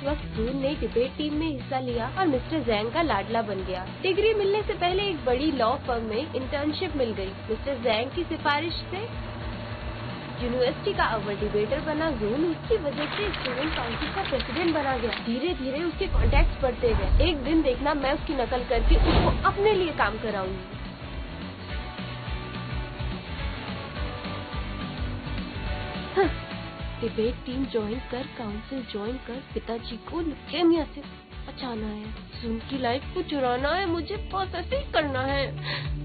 वक्त जून ने debate team में हिस्सा लिया और मिस्टर जैंग का लाडला बन गया। डिग्री मिलने से पहले एक बड़ी लॉ फर्म में इंटर्नशिप मिल गई। मिस्टर जैंग की सिफारिश से यूनिवर्सिटी का अव्वल डिबेटर बना जून। उसकी वजह से स्टूडेंट काउंसिल का प्रेसिडेंट बना गया। धीरे धीरे उसके कॉन्टैक्ट्स बढ़ते गए। एक दिन देखना मैं उसकी नकल करके उसको अपने लिए काम कराऊंगी। डिबेट टीम ज्वाइन कर, काउंसिल ज्वाइन कर, पिताजी को ल्यूकेमिया से बचाना है, जून की लाइफ को चुराना है, मुझे बस ऐसे ही करना है।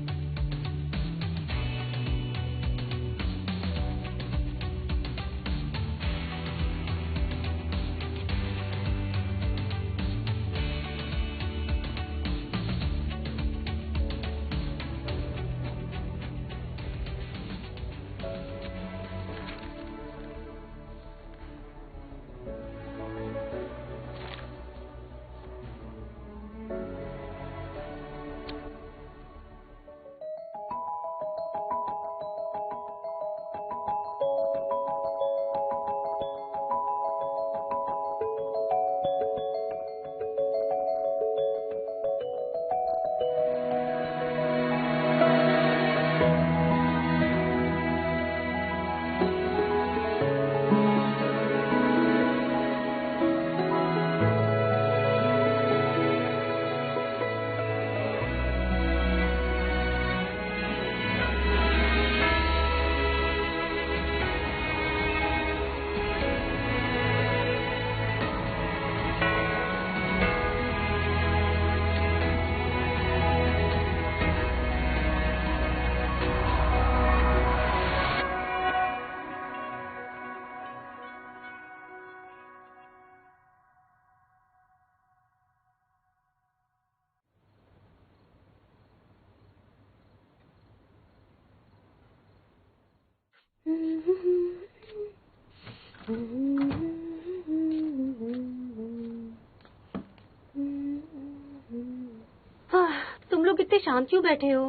तुम लोग इतने शांत क्यों बैठे हो?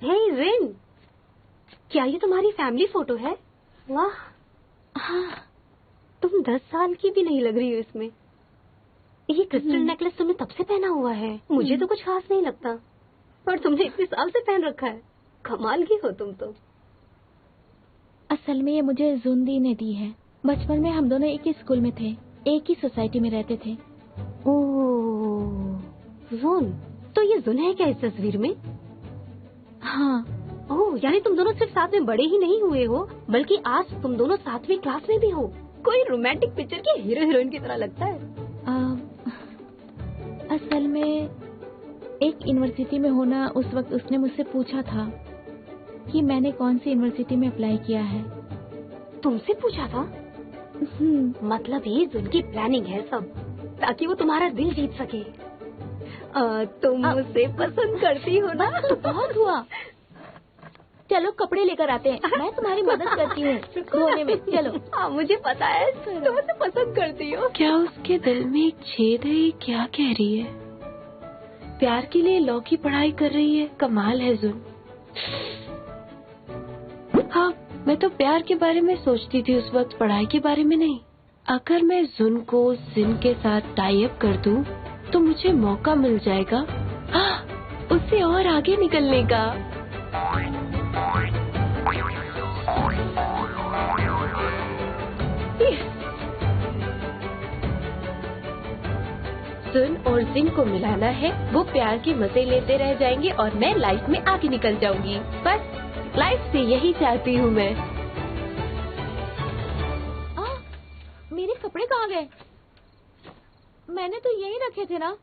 हे जिन, क्या ये तुम्हारी फैमिली फोटो है? वाह, हाँ, तुम 10 साल की भी नहीं लग रही हो इसमें। ये क्रिस्टल नेकलेस तुमने तब से पहना हुआ है। मुझे तो कुछ खास नहीं लगता, पर तुमने इतने साल से पहन रखा है। कमाल की हो तुम तो। असल में ये मुझे जूनदी ने दी है। बचपन में हम दोनों एक ही स्कूल में थे, एक ही सोसाइटी में रहते थे। ओह, जून, तो ये जुन है क्या इस तस्वीर में? हाँ। ओह, यानी तुम दोनों सिर्फ साथ में बड़े ही नहीं हुए हो, बल्कि आज तुम दोनों सातवीं क्लास में भी हो। कोई रोमांटिक पिक्चर की हीरो हीरोइन की तरह लगता है। असल में एक यूनिवर्सिटी में होना, उस वक्त उसने मुझसे पूछा था कि मैंने कौन सी यूनिवर्सिटी में अप्लाई किया है। तुमसे पूछा था? मतलब ये जुन की प्लानिंग है सब, ताकि वो तुम्हारा दिल जीत सके। तुम मुझसे पसंद करती हो ना? तो बहुत हुआ। चलो कपड़े लेकर आते हैं, मैं तुम्हारी मदद करती हूँ धोने में। चलो। हाँ, मुझे पता है तुम मुझे पसंद करती हो। क्या उसके दिल में एक छेद है? ये क्या कह रही है? प्यार के लिए लॉ की पढ़ाई कर रही है। कमाल है जुन। हाँ, मैं तो प्यार के बारे में सोचती थी उस वक्त, पढ़ाई के बारे में नहीं। अगर मैं जुन को जिन के साथ टाई अप कर दूं, तो मुझे मौका मिल जाएगा उससे और आगे निकलने का। जुन और जिन को मिलाना है, वो प्यार के मजे लेते रह जाएंगे और मैं लाइफ में आगे निकल जाऊंगी। बस लाइफ से यही चाहती हूँ मैं। मेरे कपड़े कहाँ गए? मैंने तो यही रखे थे ना।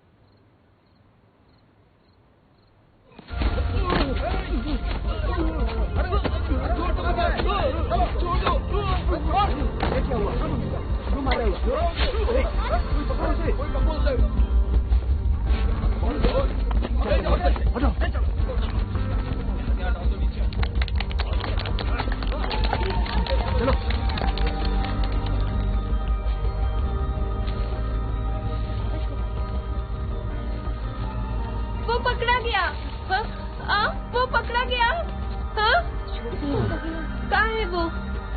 वो पकड़ा गया। वो पकड़ा गया। कहाँ है वो?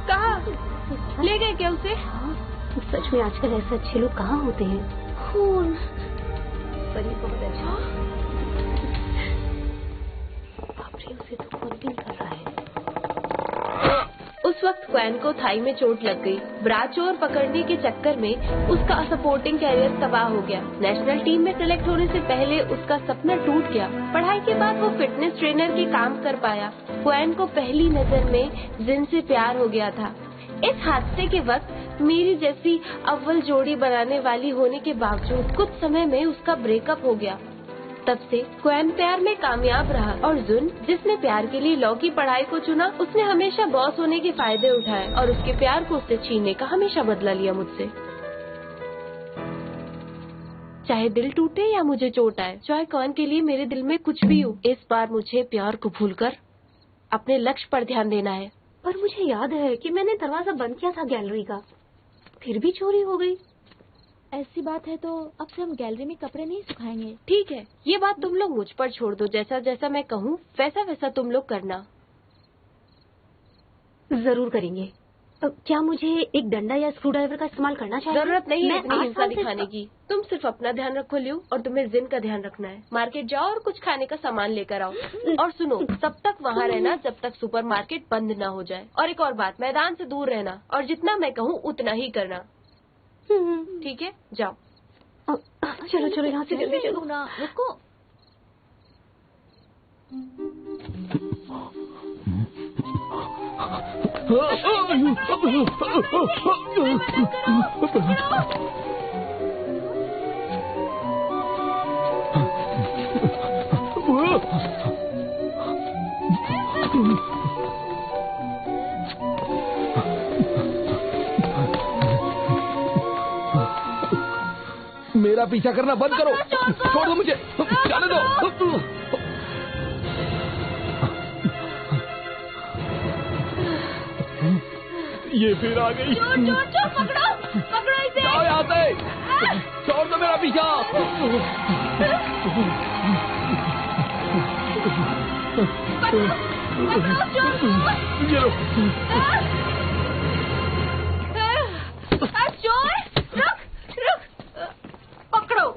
कहाँ? ले गए क्या उसे? सच में आजकल ऐसे अच्छे लोग कहाँ होते हैं। खून पर ये बहुत अच्छा। बाप रे, उसे तो खून भी निकल रहा है। उस वक्त क्वैन को थाई में चोट लग गई। ब्रा चोर पकड़ने के चक्कर में उसका सपोर्टिंग कैरियर तबाह हो गया। नेशनल टीम में सिलेक्ट होने से पहले उसका सपना टूट गया। पढ़ाई के बाद वो फिटनेस ट्रेनर के काम कर पाया। क्वैन को पहली नजर में जिन से प्यार हो गया था। इस हादसे के वक्त मेरी जैसी अव्वल जोड़ी बनाने वाली होने के बावजूद कुछ समय में उसका ब्रेकअप हो गया। तब से क्वैन प्यार में कामयाब रहा और जुन, जिसने प्यार के लिए लॉ की पढ़ाई को चुना, उसने हमेशा बॉस होने के फायदे उठाए और उसके प्यार को उससे छीनने का हमेशा बदला लिया मुझसे। चाहे दिल टूटे या मुझे चोट आए, चाहे क्वैन के लिए मेरे दिल में कुछ भी हो, इस बार मुझे प्यार को भूलकर अपने लक्ष्य पर ध्यान देना है। पर मुझे याद है कि मैंने दरवाजा बंद किया था गैलरी का, फिर भी चोरी हो गई। ऐसी बात है तो अब से हम गैलरी में कपड़े नहीं सुखाएंगे। ठीक है, ये बात तुम लोग मुझ पर छोड़ दो। जैसा जैसा मैं कहूँ वैसा वैसा तुम लोग करना। जरूर करेंगे। क्या मुझे एक डंडा या स्क्रू ड्राइवर का इस्तेमाल करना चाहिए? जरूरत नहीं है इतनी हिंसा आसानी से दिखाने की। तुम सिर्फ अपना ध्यान रखो लियो, और तुम्हें जिन का ध्यान रखना है। मार्केट जाओ और कुछ खाने का सामान लेकर आओ। और सुनो, तब तक वहाँ रहना जब तक सुपरमार्केट बंद न हो जाए। और एक और बात, मैदान से दूर रहना और जितना मैं कहूँ उतना ही करना। ठीक है, जाओ। चलो चलो, यहाँ से जल्दी चलो ना। रुको। मेरा पीछा करना बंद करो। छोड़ दो मुझे, जाने दो। ये फिर आ गई। चोर, पकड़ो पकड़ो इसे। जाओ यहाँ से, छोड़ दो मेरा पीछा। ये लो। चोर, रुक। पकड़ो।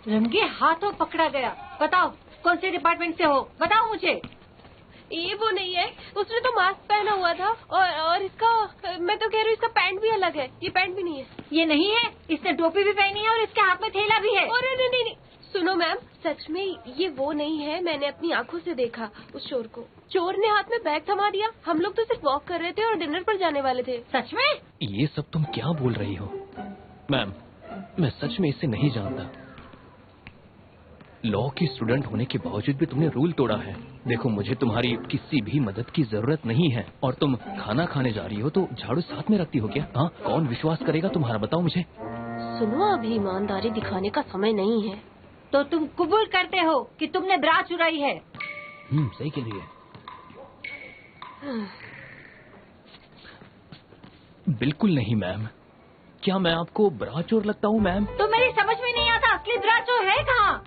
रंगे हाथों पकड़ा गया। बताओ कौन से डिपार्टमेंट से हो, बताओ मुझे। ये वो नहीं है, उसने तो मास्क पहना हुआ था और इसका, मैं तो कह रही हूँ इसका पैंट भी अलग है। ये पैंट भी नहीं है। ये नहीं है, इसने टोपी भी पहनी है और इसके हाथ में थैला भी है। अरे नहीं, सुनो मैम, सच में ये वो नहीं है। मैंने अपनी आंखों से देखा उस चोर को। चोर ने हाथ में बैग थमा दिया। हम लोग तो सिर्फ वॉक कर रहे थे और डिनर पर जाने वाले थे। सच में? ये सब तुम क्या बोल रही हो? मैम, मैं सच में इसे नहीं जानता। लॉ की स्टूडेंट होने के बावजूद भी तुमने रूल तोड़ा है। देखो, मुझे तुम्हारी किसी भी मदद की जरूरत नहीं है। और तुम खाना खाने जा रही हो तो झाड़ू साथ में रखती हो क्या? हाँ, कौन विश्वास करेगा तुम्हारा, बताओ मुझे। सुनो, अभी ईमानदारी दिखाने का समय नहीं है। तो तुम कबूल करते हो कि तुमने ब्रा चुराई है? सही के लिए। बिल्कुल नहीं मैम। क्या मैं आपको ब्रा चोर लगता हूँ मैम? तो मेरी समझ में नहीं आता, असली ब्रा चोर है कहाँ?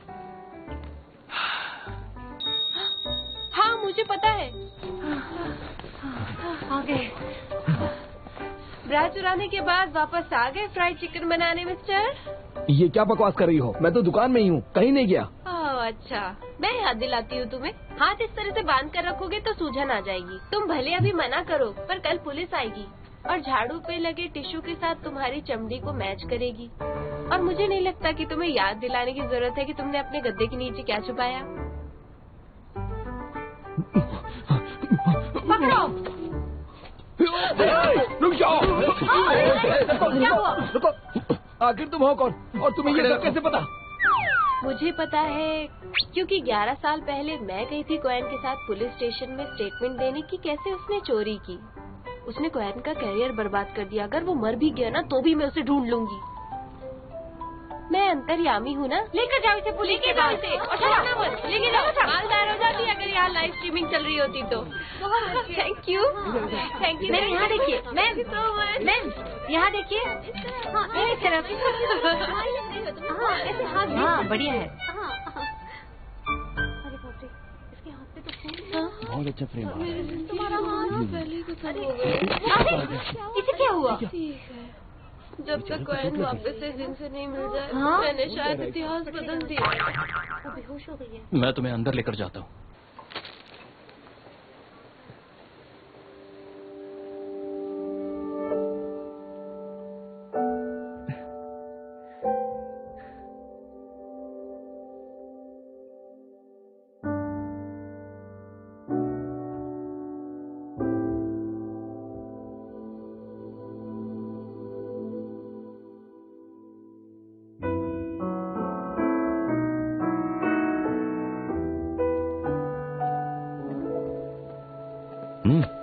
हाँ, मुझे पता है। आगे। ब्रा चुराने के बाद वापस आ गए फ्राइड चिकन बनाने मिस्टर। ये क्या बकवास कर रही हो? मैं तो दुकान में ही हूँ, कहीं नहीं गया। अच्छा, मैं याद दिलाती हूँ तुम्हें। हाथ इस तरह से बांध कर रखोगे तो सूजन आ जाएगी। तुम भले अभी मना करो, पर कल पुलिस आएगी और झाड़ू पे लगे टिश्यू के साथ तुम्हारी चमड़ी को मैच करेगी। और मुझे नहीं लगता कि तुम्हें याद दिलाने की जरूरत है कि तुमने अपने गद्दे के नीचे क्या छुपाया। पकड़ो। रुक जाओ। क्या हुआ? आखिर तुम हो कौन और तुम्हें ये सब कैसे पता? मुझे पता है क्योंकि 11 साल पहले मैं गई थी क्वैन के साथ पुलिस स्टेशन में स्टेटमेंट देने की कैसे उसने चोरी की। उसने क्वैन का कैरियर बर्बाद कर दिया। अगर वो मर भी गया ना तो भी मैं उसे ढूंढ लूंगी। मैं अंतर्यामी हूँ ना। लेकर जाओ इसे पुलिस के पास। लेके जाओ, मालदार हो जाती अगर यहाँ लाइव स्ट्रीमिंग चल रही होती तो। Thank you. मैम यहाँ देखिए, मैम यहाँ देखिए। हाँ, एक तरफ। हाँ, बढ़िया है। अरे बाप रे, इसके हाथ पे तो खून है। बहुत अच्छा फ्रेम आ रहा है। तुम्हारा हाथ पहले ही खत्म हो गया। इसे क्या हुआ? ठीक है, जब तक कॉइन वापस से जिनसे नहीं मिल जाए, मैंने शायद इतिहास बदल दिया। वो बेहोश हो गई है। मैं तुम्हें अंदर लेकर जाता हूँ।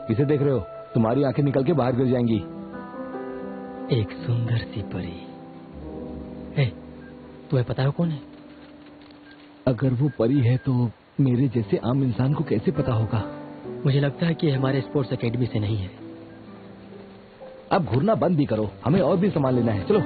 किसे देख रहे हो? तुम्हारी आंखें निकल के बाहर गिर जाएंगी। एक सुंदर सी परी। तुम्हें पता है कौन है? अगर वो परी है तो मेरे जैसे आम इंसान को कैसे पता होगा? मुझे लगता है कि हमारे स्पोर्ट्स एकेडमी से नहीं है। अब घूरना बंद भी करो, हमें और भी सामान लेना है। चलो।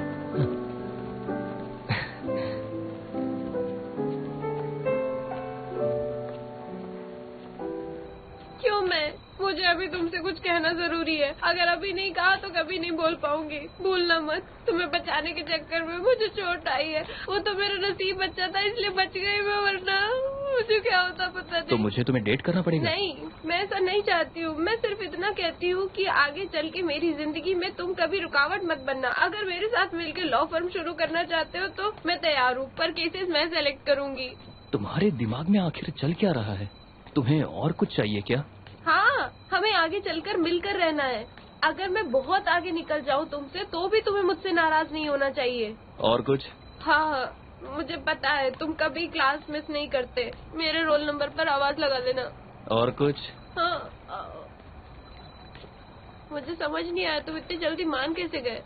मुझे अभी तुमसे कुछ कहना जरूरी है। अगर अभी नहीं कहा तो कभी नहीं बोल पाऊंगी। भूलना मत, तुम्हें बचाने के चक्कर में मुझे चोट आई है। वो तो मेरा नसीब बच्चा था, इसलिए बच गई मैं, वरना मुझे क्या होता पता नहीं। तो मुझे तुम्हें डेट करना पड़ेगा? नहीं, मैं ऐसा नहीं चाहती हूँ। मैं सिर्फ इतना कहती हूँ कि आगे चल के मेरी जिंदगी में तुम कभी रुकावट मत बनना। अगर मेरे साथ मिलकर लॉ फर्म शुरू करना चाहते हो तो मैं तैयार हूँ, पर केसेस मैं सेलेक्ट करूंगी। तुम्हारे दिमाग में आखिर चल क्या रहा है? तुम्हें और कुछ चाहिए क्या? हाँ, हमें आगे चलकर मिलकर रहना है। अगर मैं बहुत आगे निकल जाऊँ तुमसे तो भी तुम्हें मुझसे नाराज नहीं होना चाहिए। और कुछ? हाँ, मुझे पता है तुम कभी क्लास मिस नहीं करते। मेरे रोल नंबर पर आवाज लगा देना। और कुछ? हाँ, मुझे समझ नहीं आया तुम इतनी जल्दी मान कैसे गए।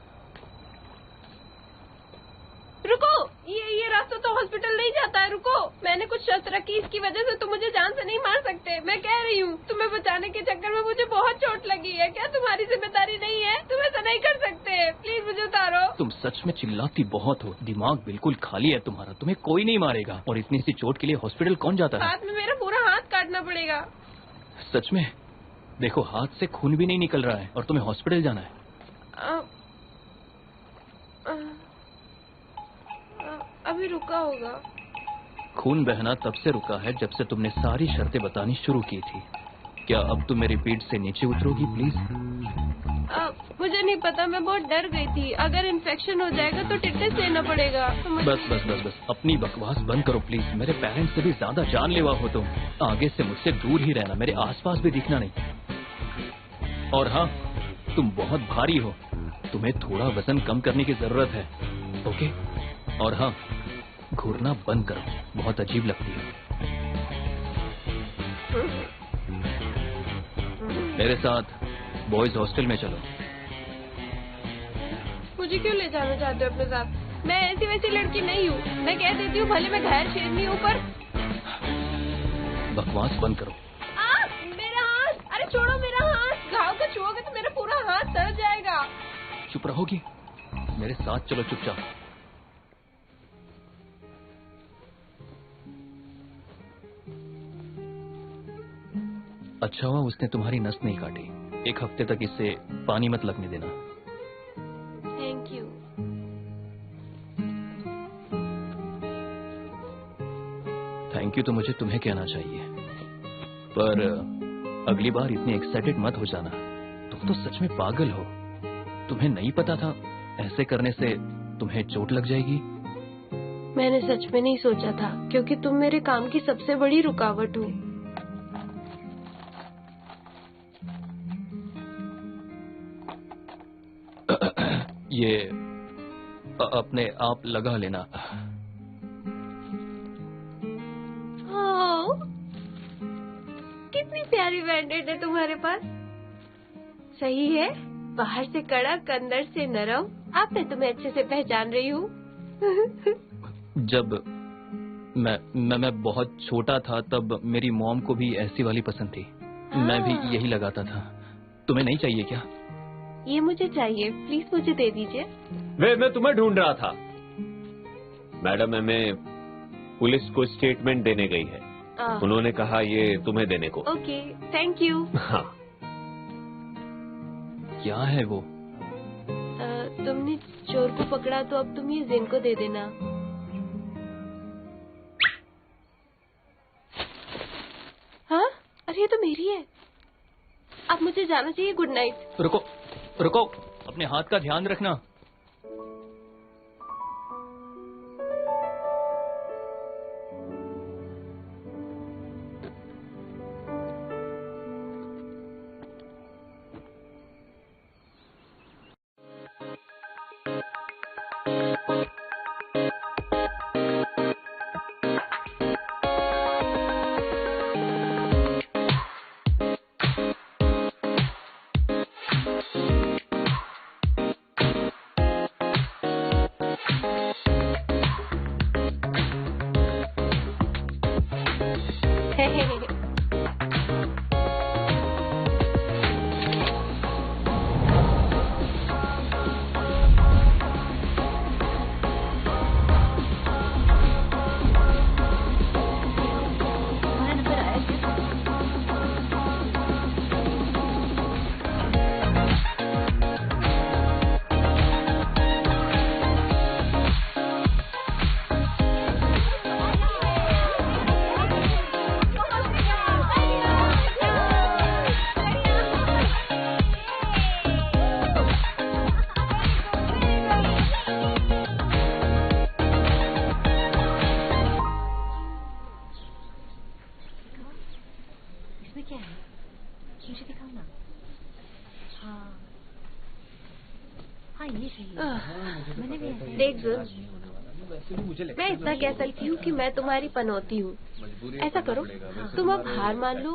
रुको, ये रास्ता तो हॉस्पिटल नहीं जाता है। रुको, मैंने कुछ शर्त रखी, इसकी वजह से तुम मुझे जान से नहीं मार सकते। मैं कह रही हूँ, तुम्हें बचाने के चक्कर में मुझे बहुत चोट लगी है। क्या तुम्हारी जिम्मेदारी नहीं है? तुम ऐसा नहीं कर सकते। प्लीज मुझे उतारो। तुम सच में चिल्लाती बहुत हो। दिमाग बिल्कुल खाली है तुम्हारा। तुम्हें कोई नहीं मारेगा। और इतनी सी चोट के लिए हॉस्पिटल कौन जाता है? हाथ में मेरा पूरा हाथ काटना पड़ेगा। सच में? देखो, हाथ से खून भी नहीं निकल रहा है और तुम्हें हॉस्पिटल जाना है। अभी रुका होगा। खून बहना तब से रुका है जब से तुमने सारी शर्तें बतानी शुरू की थी। क्या अब तुम मेरी पीठ से नीचे उतरोगी प्लीज? मुझे नहीं पता, मैं बहुत डर गई थी। अगर इन्फेक्शन हो जाएगा तो टिटनेस लेना पड़ेगा। बस बस बस बस, अपनी बकवास बंद करो प्लीज। मेरे पेरेंट्स से भी ज्यादा जानलेवा हो तुम। आगे से मुझसे दूर ही रहना, मेरे आसपास भी दिखना नहीं। और हाँ, तुम बहुत भारी हो, तुम्हें थोड़ा वजन कम करने की जरूरत है। ओके? और हाँ, घूरना बंद करो, बहुत अजीब लगती है। मेरे साथ बॉयज हॉस्टल में चलो। मुझे क्यों ले जाना चाहते हो अपने साथ? मैं ऐसी वैसी लड़की नहीं हूँ। मैं कह देती हूँ, भले मैं घायल शेरनी हूँ, पर बकवास बंद करो। मेरा हाथ! अरे छोड़ो मेरा हाथ! घाव को छुओगे तो मेरा पूरा हाथ सड़ जाएगा। चुप रहोगी? मेरे साथ चलो चुपचाप। अच्छा हुआ उसने तुम्हारी नस नहीं काटी। एक हफ्ते तक इससे पानी मत लगने देना। Thank you. थैंक यू तो मुझे तुम्हें कहना चाहिए, पर अगली बार इतनी एक्साइटेड मत हो जाना। तुम तो सच में पागल हो। तुम्हें नहीं पता था ऐसे करने से तुम्हें चोट लग जाएगी? मैंने सच में नहीं सोचा था, क्योंकि तुम मेरे काम की सबसे बड़ी रुकावट हो। ये अपने आप लगा लेना। कितनी प्यारी बैंडेड है तुम्हारे पास। सही है, बाहर से कड़क, अंदर से नरम। अब मैं तुम्हें अच्छे से पहचान रही हूँ। जब मैं बहुत छोटा था तब मेरी मॉम को भी ऐसी वाली पसंद थी। मैं भी यही लगाता था। तुम्हें नहीं चाहिए क्या? ये मुझे चाहिए, प्लीज मुझे दे दीजिए। मैं तुम्हें ढूंढ रहा था। मैडम हमें पुलिस को स्टेटमेंट देने गई है। उन्होंने कहा ये तुम्हें देने को। Okay, thank you. हाँ। क्या है वो? तुमने चोर को पकड़ा तो अब तुम ये जिन को दे देना। हाँ, अरे ये तो मेरी है। अब मुझे जाना चाहिए। Good night. रुको रुको, अपने हाथ का ध्यान रखना। देख जुल, मैं इतना कह सकती हूँ कि मैं तुम्हारी पनौती हूँ। ऐसा करो, तुम अब हार मान लो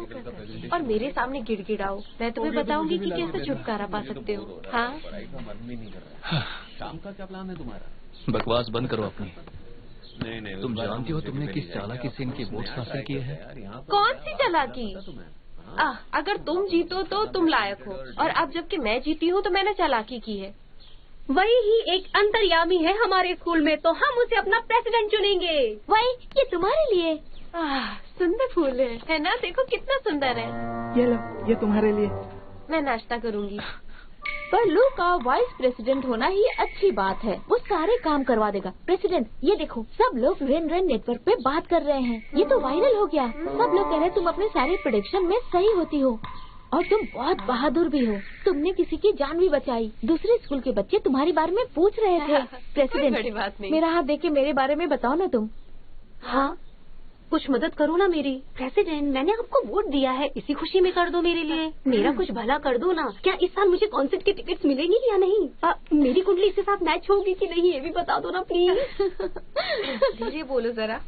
और मेरे सामने गिड़गिड़ाओ। मैं तुम्हें बताऊंगी कि कैसे छुटकारा पा सकते हो। हाँ, शाम का क्या प्लान है तुम्हारा? बकवास बंद करो अपनी। नहीं, तुम जानती हो तुमने किस चालाकी से इनके वोट हासिल किए हैं? कौन सी चालाकी? अगर तुम जीतो तो तुम लायक हो, और अब जबकि मैं जीती हूँ तो मैंने चालाकी की है। वही ही एक अंतर्यामी है हमारे स्कूल में, तो हम उसे अपना प्रेसिडेंट चुनेंगे। वही, ये तुम्हारे लिए। सुंदर फूल है ना? देखो कितना सुंदर है। ये लो, ये तुम्हारे लिए। मैं नाश्ता करूंगी। पर लू का वाइस प्रेसिडेंट होना ही अच्छी बात है। वो सारे काम करवा देगा। प्रेसिडेंट, ये देखो, सब लोग रेन नेटवर्क पे बात कर रहे हैं। ये तो वायरल हो गया। सब लोग कह रहे हैं तुम अपने सारे प्रेडिक्शन में सही होती हो और तुम बहुत बहादुर भी हो। तुमने किसी की जान भी बचाई। दूसरे स्कूल के बच्चे तुम्हारे बारे में पूछ रहे थे। प्रेसिडेंट, बड़ी बात नहीं। मेरा हाथ देख के मेरे बारे में बताओ ना तुम। हाँ, कुछ मदद करो ना मेरी। प्रेसिडेंट, मैंने आपको वोट दिया है, इसी खुशी में कर दो मेरे लिए। मेरा कुछ भला कर दो ना। क्या इस साल मुझे कॉन्सर्ट की टिकट्स मिलेंगी या नहीं? मेरी कुंडली इसके साथ मैच होगी कि नहीं, ये भी बता दो ना प्लीज। धीरे बोलो जरा।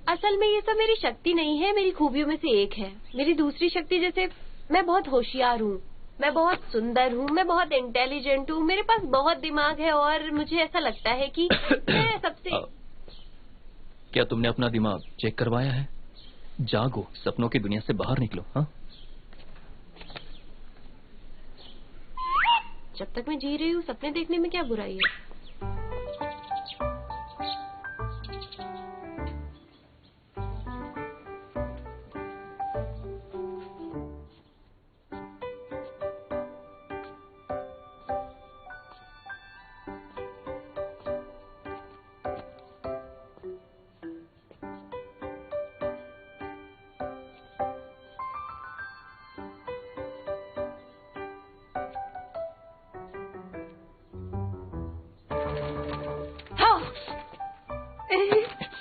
असल में ये सब मेरी शक्ति नहीं है, मेरी खूबियों में से एक है। मेरी दूसरी शक्ति जैसे मैं बहुत होशियार हूँ, मैं बहुत सुंदर हूँ, मैं बहुत इंटेलिजेंट हूँ, मेरे पास बहुत दिमाग है और मुझे ऐसा लगता है कि मैं सबसे। क्या तुमने अपना दिमाग चेक करवाया है? जागो, सपनों की दुनिया से बाहर निकलो। हाँ, जब तक मैं जी रही हूँ सपने देखने में क्या बुराई है?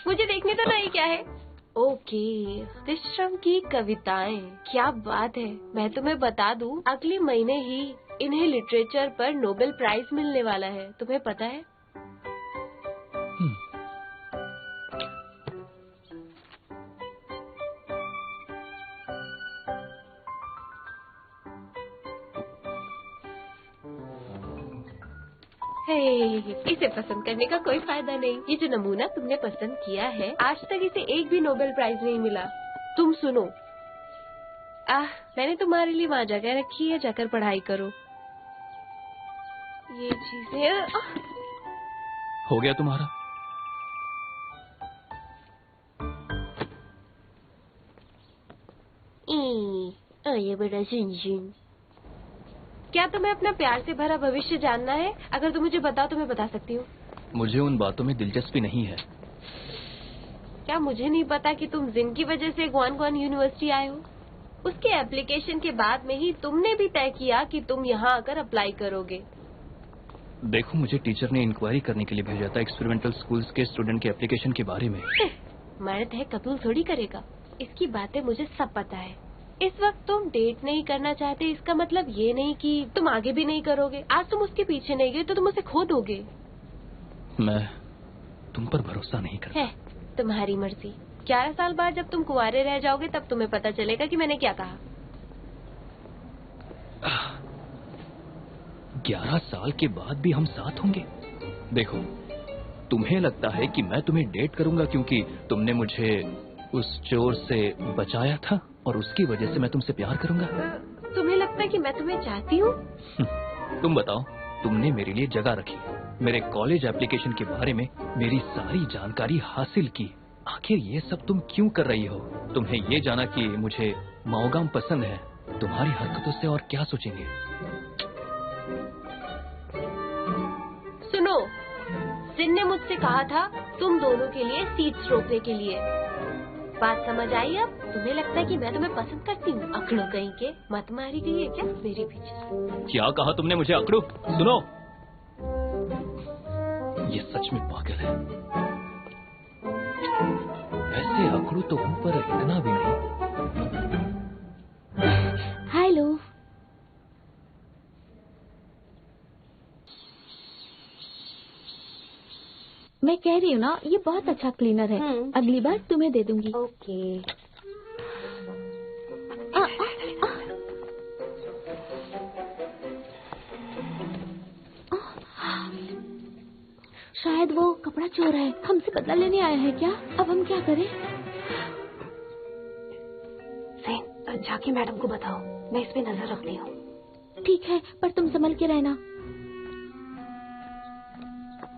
मुझे देखने तो नहीं क्या है। ओके, विश्रम की कविताएं, क्या बात है। मैं तुम्हें बता दूं, अगले महीने ही इन्हें लिटरेचर पर नोबेल प्राइज मिलने वाला है। तुम्हें पता है? इसे पसंद करने का कोई फायदा नहीं। ये जो नमूना तुमने पसंद किया है, आज तक इसे एक भी नोबेल प्राइज नहीं मिला। तुम सुनो, मैंने तुम्हारे लिए वहाँ जगह रखी है, जाकर पढ़ाई करो। ये चीजें हो गया तुम्हारा? मेरा बड़ा जिन। क्या तुम्हें अपना प्यार से भरा भविष्य जानना है? अगर तुम मुझे बताओ तो मैं बता सकती हूँ। मुझे उन बातों में दिलचस्पी नहीं है। क्या मुझे नहीं पता कि तुम जिन की वजह से ग्वानग्वान यूनिवर्सिटी आए हो? उसके एप्लीकेशन के बाद में ही तुमने भी तय किया कि तुम यहाँ आकर अप्लाई करोगे। देखो, मुझे टीचर ने इंक्वायरी करने के लिए भेजा था एक्सपेरिमेंटल स्कूल्स के स्टूडेंट के एप्लीकेशन के बारे में। मर्द है, कबूल थोड़ी करेगा। इसकी बातें मुझे सब पता है। इस वक्त तुम डेट नहीं करना चाहते, इसका मतलब ये नहीं कि तुम आगे भी नहीं करोगे। आज तुम उसके पीछे नहीं गए तो तुम उसे खो दोगे। मैं तुम पर भरोसा नहीं करता। है तुम्हारी मर्जी। 11 साल बाद जब तुम कुंवारे रह जाओगे तब तुम्हें पता चलेगा कि मैंने क्या कहा। 11 साल के बाद भी हम साथ होंगे? देखो, तुम्हें लगता है कि मैं तुम्हें डेट करूंगा क्योंकि तुमने मुझे उस चोर से बचाया था और उसकी वजह से मैं तुमसे प्यार करूंगा? तुम्हें लगता है कि मैं तुम्हें चाहती हूँ? तुम बताओ, तुमने मेरे लिए जगह रखी, मेरे कॉलेज एप्लीकेशन के बारे में मेरी सारी जानकारी हासिल की। आखिर ये सब तुम क्यों कर रही हो? तुम्हें ये जाना कि मुझे माओगाम पसंद है, तुम्हारी हरकतों से और क्या सोचेंगे? सुनो, जिन ने मुझसे कहा था तुम दोनों के लिए सीट्स रोकने के लिए। बात समझ आई अब? तुम्हें लगता है कि मैं तुम्हें पसंद करती हूँ? अकड़ो कहीं के, मत मारी गई है क्या मेरे पीछे? क्या कहा तुमने मुझे? अकड़ो? सुनो, ये सच में पागल है। वैसे अकड़ू तो हूँ पर इतना भी नहीं। हेलो। मैं कह रही हूँ ना, ये बहुत अच्छा क्लीनर है। अगली बार तुम्हें दे दूंगी। ओके। शायद वो कपड़ा चोर है, हमसे बदला लेने आया है क्या? अब हम क्या करें? जाके मैडम को बताओ, मैं इस पे नजर रखती हूँ। ठीक है, पर तुम संभल के रहना।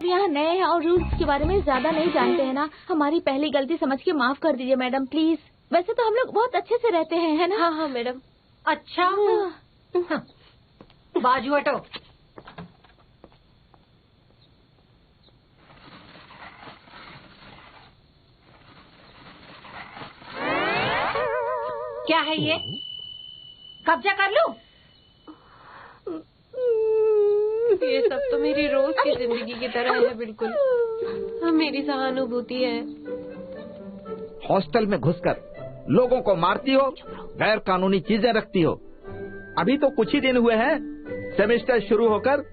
यहाँ नए हैं और रूल्स के बारे में ज्यादा नहीं जानते हैं ना। हमारी पहली गलती समझ के माफ कर दीजिए मैडम, प्लीज। वैसे तो हम लोग बहुत अच्छे से रहते हैं, है ना? हाँ हाँ मैडम। अच्छा, बाजू हटो। क्या है ये? कब्जा कर लूं? ये सब तो मेरी रोज की जिंदगी की तरह है, बिल्कुल। मेरी सहानुभूति है। हॉस्टल में घुसकर लोगों को मारती हो, गैर कानूनी चीजें रखती हो। अभी तो कुछ ही दिन हुए हैं सेमेस्टर शुरू होकर,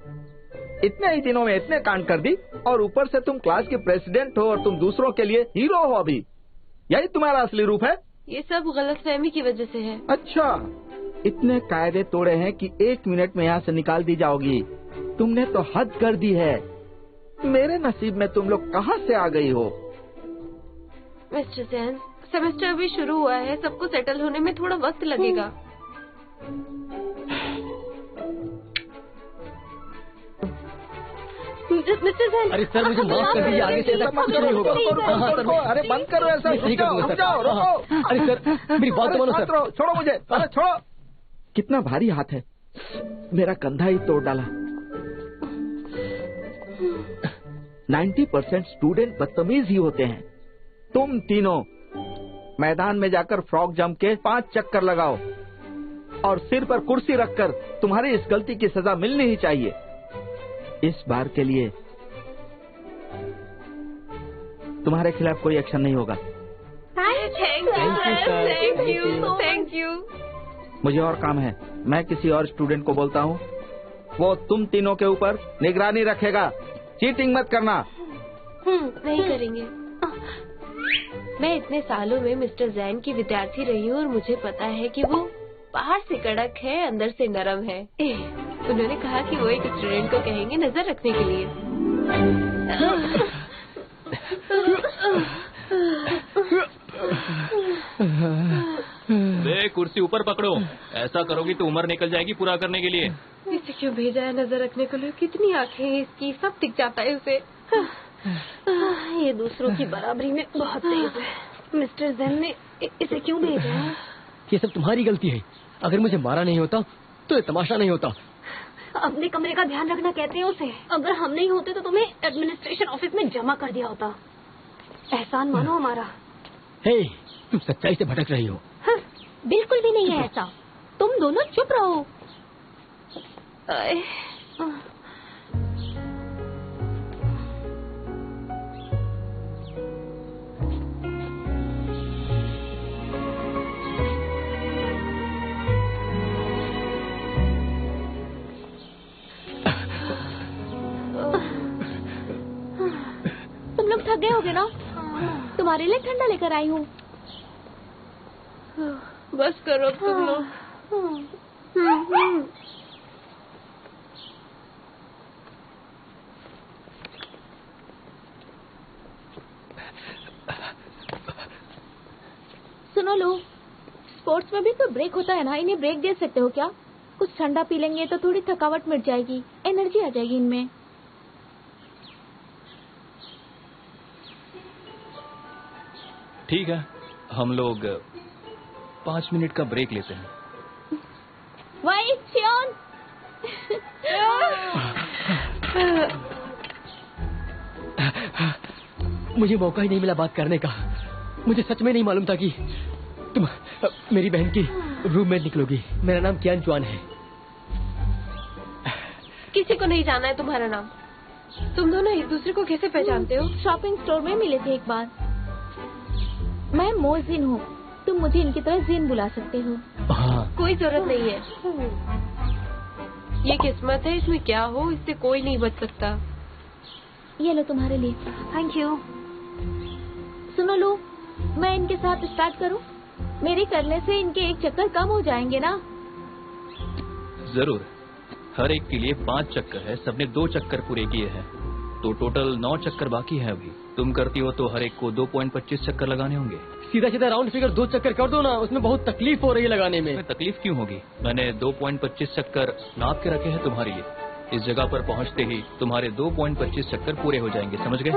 इतने ही दिनों में इतने कांड कर दी, और ऊपर से तुम क्लास के प्रेसिडेंट हो और तुम दूसरों के लिए हीरो हो। अभी यही तुम्हारा असली रूप है? ये सब गलतफहमी की वजह से है। अच्छा, इतने कायदे तोड़े हैं कि 1 मिनट में यहाँ से निकाल दी जाओगी। तुमने तो हद कर दी है। मेरे नसीब में तुम लोग कहाँ से आ गई हो? मिस्टर जैन, सेमेस्टर अभी शुरू हुआ है, सबको सेटल होने में थोड़ा वक्त लगेगा। मिस्टर जैन, अरे सर, मुझे माफ कर दीजिए, आगे से ऐसा कुछ नहीं होगा। हाँ सर, अरे बंद करो ऐसा। नहीं करूँगा सर। अरे सर, मेरी बात तो मानो सर। छोड़ो मुझे, अरे छोड़ो। कितना भारी हाथ है, मेरा कंधा ही तोड़ डाला। 90% स्टूडेंट बदतमीज ही होते हैं। तुम तीनों मैदान में जाकर फ्रॉक जंप के 5 चक्कर लगाओ और सिर पर कुर्सी रखकर तुम्हारी इस गलती की सजा मिलनी ही चाहिए। इस बार के लिए तुम्हारे खिलाफ कोई एक्शन नहीं होगा। Thank you. मुझे और काम है, मैं किसी और स्टूडेंट को बोलता हूँ, वो तुम तीनों के ऊपर निगरानी रखेगा। चीटिंग मत करना। नहीं करेंगे। मैं इतने सालों में मिस्टर जैन की विद्यार्थी रही हूँ और मुझे पता है कि वो बाहर से कड़क है, अंदर से नरम है। उन्होंने कहा कि वो एक स्टूडेंट को कहेंगे नजर रखने के लिए। वे कुर्सी ऊपर पकड़ो, ऐसा करोगी तो उम्र निकल जाएगी पूरा करने के लिए। इसे क्यों भेजा है नजर रखने के लिए? कितनी आंखें हैं इसकी, सब दिख जाता है उसे। ये दूसरों की बराबरी में बहुत तेज है। मिस्टर जैन ने इसे क्यों भेजा है? ये सब तुम्हारी गलती है। अगर मुझे मारा नहीं होता तो ये तमाशा नहीं होता। अपने कमरे का ध्यान रखना कहते हैं उसे। अगर हम नहीं होते तो तुम्हें एडमिनिस्ट्रेशन ऑफिस में जमा कर दिया होता। एहसान मानो हमारा। हे, तुम सच्चाई से भटक रही हो। हाँ, बिल्कुल भी नहीं है ऐसा। तुम दोनों चुप रहो। तुम लोग थक गए होगे ना? तुम्हारे लिए ठंडा लेकर आई हूँ। बस करो तुम लोग। सुनो लो, स्पोर्ट्स में भी तो ब्रेक होता है ना, इन्हें ब्रेक दे सकते हो क्या? कुछ ठंडा पी लेंगे तो थोड़ी थकावट मिट जाएगी, एनर्जी आ जाएगी इनमें। ठीक है, हम लोग 5 मिनट का ब्रेक लेते हैं। वाई शियोन। मुझे मौका ही नहीं मिला बात करने का। मुझे सच में नहीं मालूम था कि तुम मेरी बहन की रूममेट निकलोगी। मेरा नाम कियान चुआन है। किसी को नहीं जाना है तुम्हारा नाम। तुम दोनों एक दूसरे को कैसे पहचानते हो? शॉपिंग स्टोर में मिले थे एक बार। मैं मोजिन हूँ, तुम मुझे इनकी तरह जिन बुला सकते हो। हाँ। कोई जरूरत नहीं है। ये किस्मत है, इसमें क्या हो इससे कोई नहीं बच सकता। ये लो तुम्हारे लिए। Thank you. सुनो लो, मैं इनके साथ स्टार्ट करूँ? मेरे करने से इनके एक चक्कर कम हो जाएंगे ना? जरूर। हर एक के लिए 5 चक्कर है, सबने 2 चक्कर पूरे किए हैं, तो टोटल 9 चक्कर बाकी है अभी। तुम करती हो तो हर एक को 2.25 चक्कर लगाने होंगे। सीधा सीधा राउंड फिगर 2 चक्कर कर दो ना, उसमें बहुत तकलीफ हो रही है लगाने में। तकलीफ क्यों होगी? मैंने 2.25 चक्कर नाप के रखे हैं तुम्हारे लिए। इस जगह पर पहुंचते ही तुम्हारे 2.25 चक्कर पूरे हो जाएंगे, समझ गए?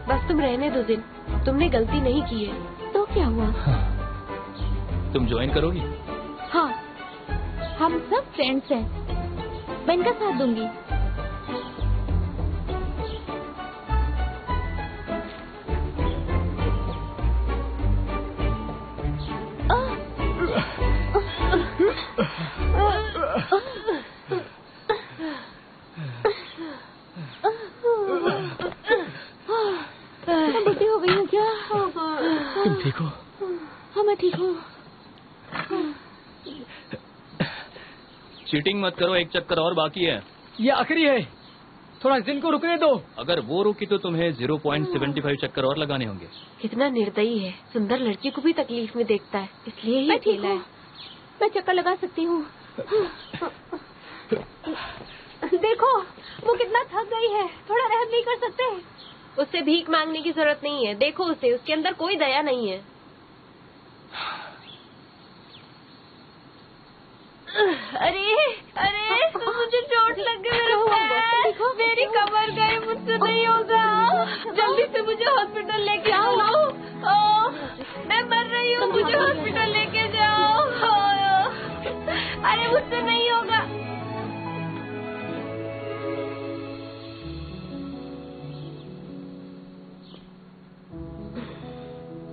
बस तुम रहने दो दिन, तुमने गलती नहीं की है। तो क्या हुआ? तुम ज्वाइन करोगी? हाँ, हम सब फ्रेंड्स हैं, मैं इनका साथ दूंगी। बुद्धि हो गई हो क्या? तुम ठीक हो? हाँ, मैं ठीक हूँ। चीटिंग मत करो, एक चक्कर और बाकी है। ये आखिरी है, थोड़ा जिन को रुकने दो। अगर वो रुकी तो तुम्हें 0.75 चक्कर और लगाने होंगे। कितना निर्दयी है, सुंदर लड़की को भी तकलीफ में देखता है, इसलिए ही अकेला है। मैं चक्कर लगा सकती हूँ। देखो वो कितना थक गई है, थोड़ा रहम नहीं कर सकते? उससे भीख मांगने की जरूरत नहीं है, देखो उसे, उसके अंदर कोई दया नहीं है। अरे अरे मुझे चोट लग गई, मेरी कमर गई, मुझसे नहीं होगा। जल्दी से मुझे हॉस्पिटल लेके आओ। मैं मर रही हूँ, मुझे हॉस्पिटल लेके जाओ। अरे मुझसे नहीं होगा।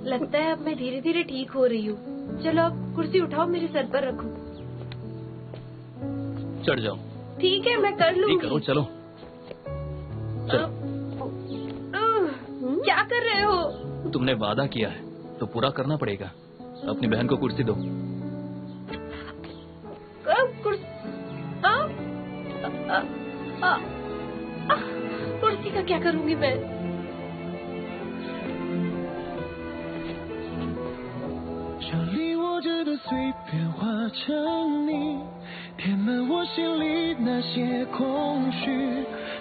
लगता है अब मैं धीरे धीरे ठीक हो रही हूँ। चलो अब कुर्सी उठाओ, मेरे सर पर रखो। चढ़ जाओ। ठीक है, मैं कर लूंगी। करो, चलो चलो। क्या कर रहे हो? तुमने वादा किया है तो पूरा करना पड़ेगा। अपनी बहन को कुर्सी दो। कुर्सी का क्या करूंगी मैं?填满我心里那些空虚，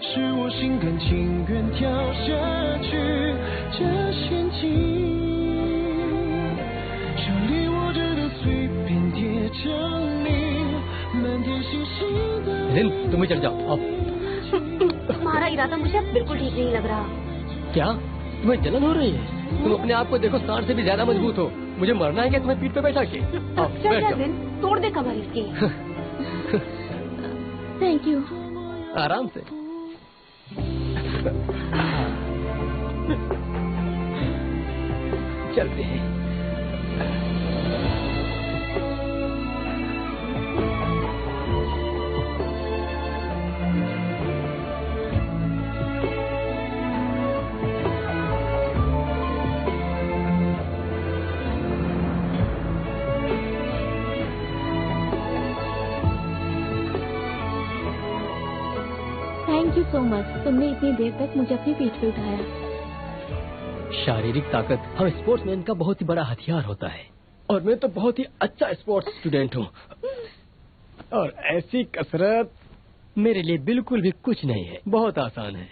使我心甘情愿跳下去这陷阱。手里握着的碎片叠着你，满天星星的。जिन, तुम भी चढ़ जाओ। आओ। तुम्हारा इरादा मुझे अब बिल्कुल ठीक नहीं लग रहा। क्या तुम्हें जलन हो रही है? तुम अपने आप को देखो, सांड से भी ज्यादा मजबूत हो। मुझे मरना है क्या तुम्हें पीठ पे बैठा के? चल जा दिन, तोड़ दे कमर इसकी। Thank you. आराम से। चलते हैं। थैंक यू सो मच, तुमने इतनी देर तक मुझे अपनी पीठ पे उठाया। शारीरिक ताकत हर स्पोर्ट्समैन का बहुत ही बड़ा हथियार होता है और मैं तो बहुत ही अच्छा स्पोर्ट्स स्टूडेंट हूँ और ऐसी कसरत मेरे लिए बिल्कुल भी कुछ नहीं है, बहुत आसान है।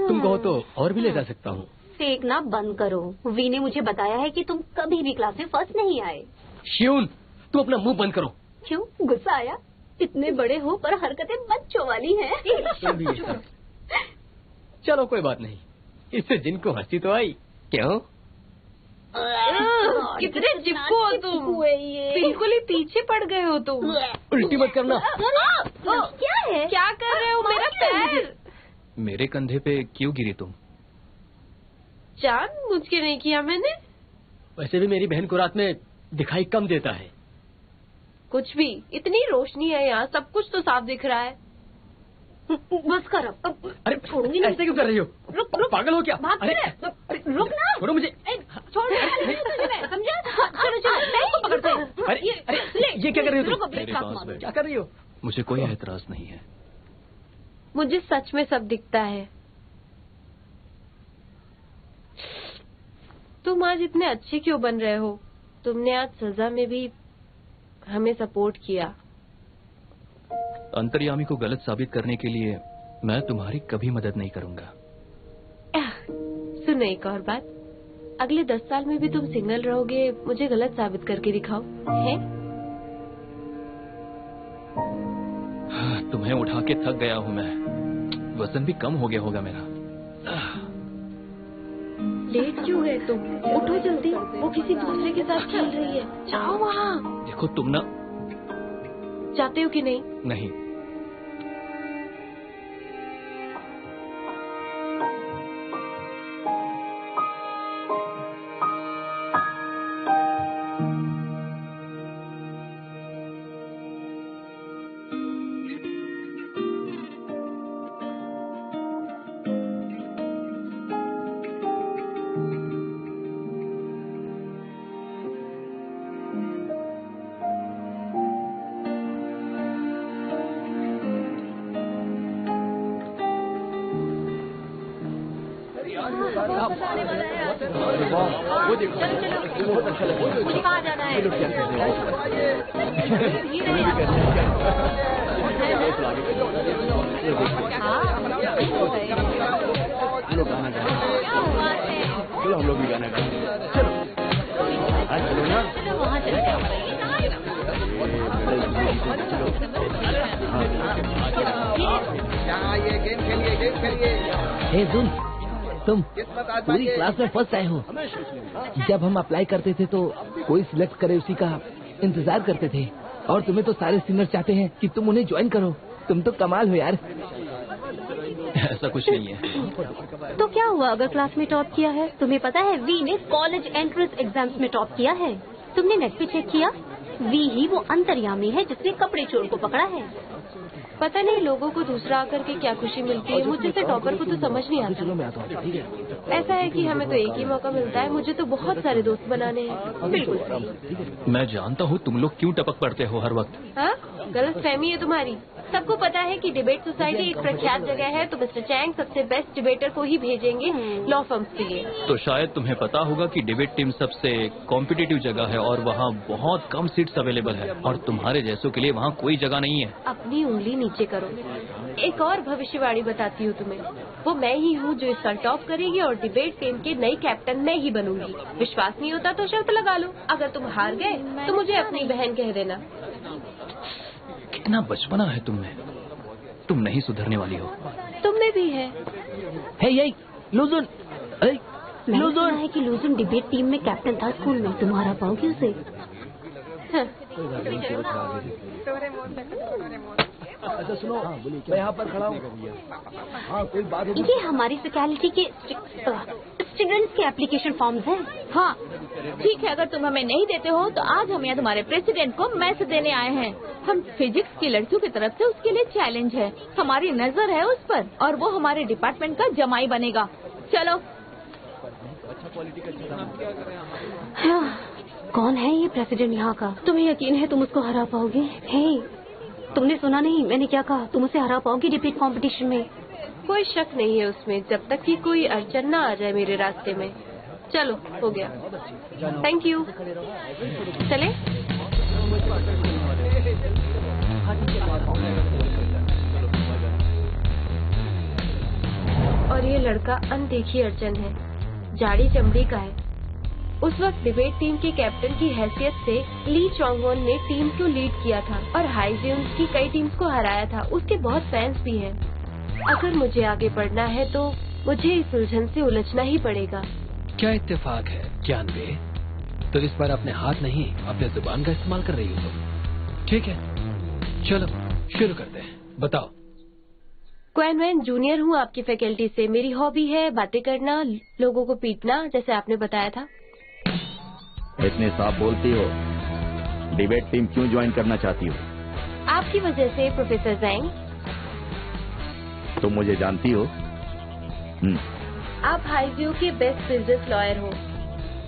तुम कहो तो और भी ले जा सकता हूँ। फेंकना बंद करो। वी ने मुझे बताया है कि तुम कभी भी क्लास में फर्स्ट नहीं आए। शियून, तुम अपना मुंह बंद करो। क्यों, गुस्सा आया? इतने बड़े हो पर हरकतें बच्चों वाली हैं। चलो कोई बात नहीं, इससे जिनको हंसी तो आई। क्यों? कितने चिपको हो तुम, बिल्कुल ही पीछे पड़ गए हो तुम। उल्टी मत करना। क्या है? क्या कर रहे हो? मेरा पैर। मेरे कंधे पे क्यों गिरी तुम? जानबूझ के नहीं किया मैंने। वैसे भी मेरी बहन को रात में दिखाई कम देता है। कुछ भी, इतनी रोशनी है यहाँ, सब कुछ तो साफ दिख रहा है। बस कर अब। अरे छोड़ूंगी ऐसे क्यों कर रही हो? रुक रुक, पागल हो क्या? अरे रुक ना, छोड़ो मुझे। छोड़ समझा? चलो चलो, मैं को पकड़ते हैं। अरे ये क्या कर रही हो तुम? मेरे पास बैठ। क्या कर रही हो? मुझे कोई एतराज नहीं है। मुझे सच में सब दिखता है। तुम आज इतने अच्छे क्यों बन रहे हो? तुमने आज सजा में भी हमें सपोर्ट किया। अंतर्यामी को गलत साबित करने के लिए मैं तुम्हारी कभी मदद नहीं करूंगा। सुनो एक और बात, अगले 10 साल में भी तुम सिंगल रहोगे, मुझे गलत साबित करके दिखाओ, है? तुम्हें उठा के थक गया हूँ मैं, वजन भी कम हो गया होगा मेरा। लेट क्यों है तुम? उठो जल्दी, वो किसी दूसरे के साथ खेल रही है। जाओ वहाँ। देखो तुम ना। जाते हो कि नहीं? नहीं। वो देखो, बहुत अच्छा लगा। कहाँ जाना है? चलो हम लोग भी गाना गाएंगे। चलो चलो ना, वहाँ चलते ये गेम खेलिए। हे सुन, तुम पूरी क्लास में फर्स्ट आए हो। जब हम अप्लाई करते थे तो कोई सिलेक्ट करे उसी का इंतजार करते थे, और तुम्हें तो सारे सिंगर चाहते हैं कि तुम उन्हें ज्वाइन करो। तुम तो कमाल हो यार। ऐसा कुछ नहीं है। तो क्या हुआ अगर क्लास में टॉप किया है? तुम्हें पता है वी ने कॉलेज एंट्रेंस एग्जाम्स में टॉप किया है। तुमने नेट पे चेक किया? वी ही वो अंतर्यामी है जिसने कपड़े चोर को पकड़ा है। पता नहीं लोगों को दूसरा आकर के क्या खुशी मिलती है, मुझे से टॉपर को तो समझ नहीं आता। ऐसा है कि हमें तो एक ही मौका मिलता है, मुझे तो बहुत सारे दोस्त बनाने हैं। बिल्कुल। मैं जानता हूँ तुम लोग क्यों टपक पड़ते हो हर वक्त। हाँ, गलत फहमी है तुम्हारी। सबको पता है कि डिबेट सोसाइटी एक प्रख्यात जगह है, तो मिस्टर चैंग सबसे बेस्ट डिबेटर को ही भेजेंगे लॉ फर्म्स के लिए। तो शायद तुम्हें पता होगा कि डिबेट टीम सबसे कॉम्पिटिटिव जगह है और वहाँ बहुत कम सीट्स अवेलेबल है, और तुम्हारे जैसों के लिए वहाँ कोई जगह नहीं है। अपनी उंगली नीचे करो। एक और भविष्यवाणी बताती हूँ तुम्हें, वो मैं ही हूँ जो इस साल टॉप करेगी और डिबेट टीम के नई कैप्टन मैं ही बनूंगी। विश्वास नहीं होता तो शर्त लगा लो, अगर तुम हार गए तो मुझे अपनी बहन कह देना। कितना बचपना है तुमने, तुम नहीं सुधरने वाली हो। तुम में भी है। हे यही लुजुन, अरे मैंने सुना है कि लूजन डिबेट टीम में कैप्टन था स्कूल में, तुम हरा पाओगे उसे? अच्छा सुनो, मैं यहाँ पर खड़ा हूँ। हाँ कोई बात होगी? ये हमारी फैकल्टी के स्टूडेंट्स के एप्लीकेशन फॉर्म्स हैं। हाँ ठीक है, अगर तुम हमें नहीं देते हो तो आज हम यहाँ तुम्हारे प्रेसिडेंट को मैसेज देने आए हैं। हम फिजिक्स की लड़कियों की तरफ से उसके लिए चैलेंज है, हमारी नजर है उस पर और वो हमारे डिपार्टमेंट का जमाई बनेगा। चलो। हाँ, कौन है ये प्रेसिडेंट यहाँ का? तुम्हें यकीन है तुम उसको हरा पाओगे? हे, तुमने सुना नहीं मैंने क्या कहा? तुम उसे हरा पाओगे डिबेट कंपटीशन में? कोई शक नहीं है उसमें, जब तक कि कोई अड़चन ना आ जाए मेरे रास्ते में। चलो हो गया, थैंक यू। चले। और ये लड़का अनदेखी अड़चन है, जाड़ी चमड़ी का है। उस वक्त डिबेट टीम के कैप्टन की हैसियत से ली चोंगवॉन ने टीम को लीड किया था और हाईजियंस की कई टीम्स को हराया था। उसके बहुत फैंस भी हैं। अगर मुझे आगे बढ़ना है तो मुझे इस उलझन से उलझना ही पड़ेगा। क्या इत्तेफाक है जानवे, तो इस बार अपने हाथ नहीं अपने जुबान का इस्तेमाल कर रही हो तुम। ठीक है चलो शुरू करते हैं, बताओ। क्वेन वैन जूनियर हूँ आपकी फैकल्टी से। मेरी हॉबी है बातें करना, लोगों को पीटना, जैसे आपने बताया था। इतने साफ बोलती हो, डिबेट टीम क्यों ज्वाइन करना चाहती हो? आपकी वजह से प्रोफेसर जैंग। तुम मुझे जानती हो? आप हाईव्यू के बेस्ट बिजनेस लॉयर हो।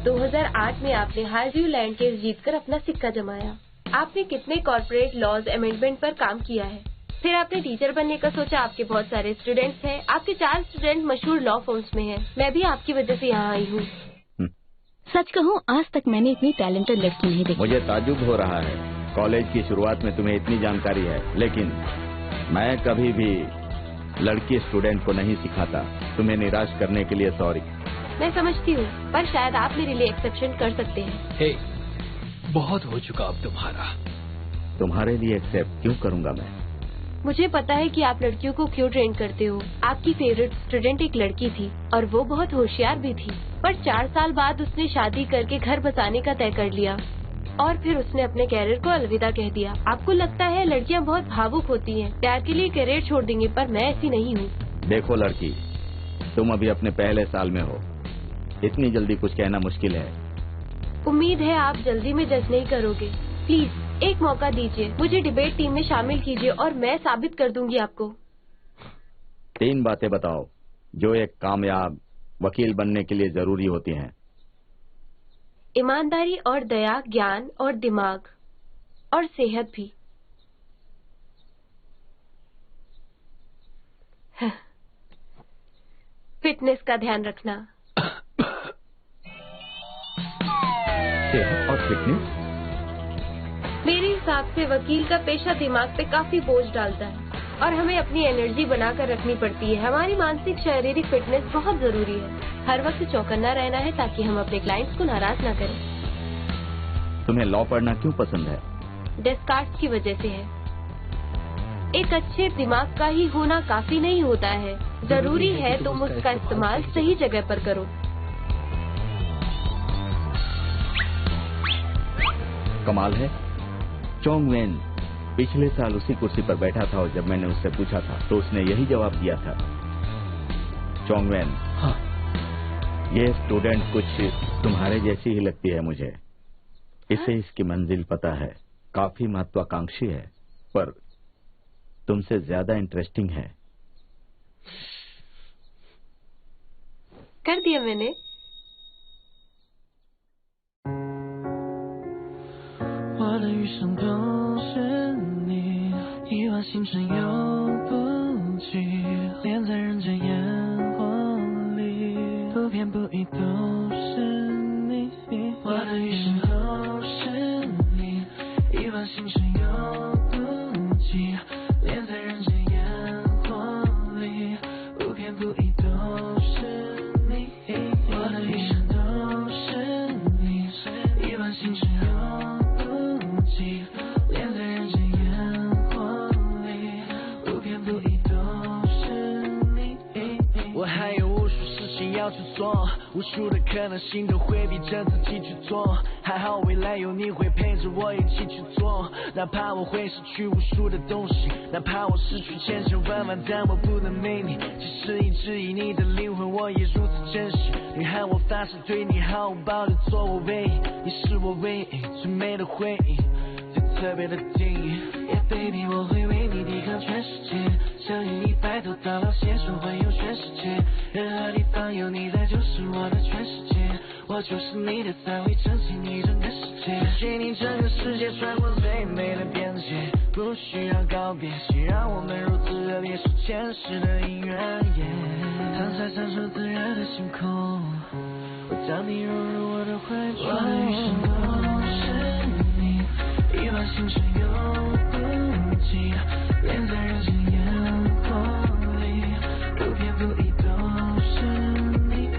2008 में आपने हाईव्यू लैंड केस जीतकर अपना सिक्का जमाया। आपने कितने कॉर्पोरेट लॉज अमेंडमेंट पर काम किया है। फिर आपने टीचर बनने का सोचा। आपके बहुत सारे स्टूडेंट्स हैं। आपके 4 स्टूडेंट मशहूर लॉ फर्म्स में हैं। मैं भी आपकी वजह से यहाँ आई हूँ। सच कहूँ आज तक मैंने इतनी टैलेंटेड लड़की नहीं देखी। मुझे ताज्जुब हो रहा है, कॉलेज की शुरुआत में तुम्हें इतनी जानकारी है, लेकिन मैं कभी भी लड़की स्टूडेंट को नहीं सिखाता। तुम्हें निराश करने के लिए सॉरी। मैं समझती हूँ, पर शायद आप मेरे लिए एक्सेप्शन कर सकते हैं। हे, बहुत हो चुका अब तुम्हारा। तुम्हारे लिए एक्सेप्ट क्यों करूँगा मैं? मुझे पता है कि आप लड़कियों को क्यों ट्रेन करते हो। आपकी फेवरेट स्टूडेंट एक लड़की थी और वो बहुत होशियार भी थी, पर 4 साल बाद उसने शादी करके घर बसाने का तय कर लिया और फिर उसने अपने कैरियर को अलविदा कह दिया। आपको लगता है लड़कियां बहुत भावुक होती हैं, प्यार के लिए कैरियर छोड़ देंगी, पर मैं ऐसी नहीं हूँ। देखो लड़की, तुम अभी अपने पहले साल में हो, इतनी जल्दी कुछ कहना मुश्किल है। उम्मीद है आप जल्दी में जज नहीं करोगे। प्लीज एक मौका दीजिए, मुझे डिबेट टीम में शामिल कीजिए और मैं साबित कर दूंगी आपको। 3 बातें बताओ जो एक कामयाब वकील बनने के लिए जरूरी होती हैं। ईमानदारी और दया, ज्ञान और दिमाग और सेहत भी। फिटनेस का ध्यान रखना। सेहत और फिटनेस? मेरे हिसाब से वकील का पेशा दिमाग पे काफी बोझ डालता है और हमें अपनी एनर्जी बनाकर रखनी पड़ती है। हमारी मानसिक शारीरिक फिटनेस बहुत जरूरी है। हर वक्त चौकन्ना रहना है ताकि हम अपने क्लाइंट्स को नाराज ना करें। तुम्हें लॉ पढ़ना क्यों पसंद है? डेस्कार्ट्स की वजह से है। एक अच्छे दिमाग का ही होना काफी नहीं होता है, जरूरी है तुम उसका इस्तेमाल सही जगह पर करो। कमाल है, चोंगवेन पिछले साल उसी कुर्सी पर बैठा था और जब मैंने उससे पूछा था तो उसने यही जवाब दिया था। चोंगवेन, हाँ, ये स्टूडेंट कुछ तुम्हारे जैसी ही लगती है मुझे। इसे इसकी मंजिल पता है, काफी महत्वाकांक्षी है, पर तुमसे ज्यादा इंटरेस्टिंग है। कर दिया मैंने।星辰又不济，连在人间烟火里，不偏不倚都是你。我的余生都是你，亿万星辰又不济，连在人间烟火里，不偏不倚都是你。我的余生都是你，亿万星辰又不济，连在人间。到处做，无数的可能性都会逼着自己去做。还好未来有你会陪着我一起去做，哪怕我会失去无数的东西，哪怕我失去千千万万，但我不能没你。即使一直以你的灵魂，我也如此珍惜。女孩，我发誓对你毫无保留，做我唯一，你是我唯一最美的回忆，最特别的定义。Yeah baby， 我会为你抵抗全世界，相信你白头到老，携手环游全世界。任何地方有你在，就是我的全世界。我就是你的菜，会珍惜你整个世界。给你整个世界，穿过最美的边界，不需要告别，谁让我们如此热烈，是前世的姻缘。躺在闪烁自然的星空，我将你融入我的怀中。我的余生都是你，一往情深永不弃，恋在人间烟火里，不偏不倚都是你。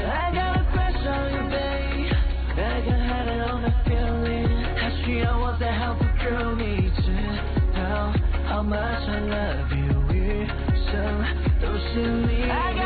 I gotta crush on you, babe. I can hide it on that feeling. 还需要我再好不够你知道 how much I love you， 余生都是你。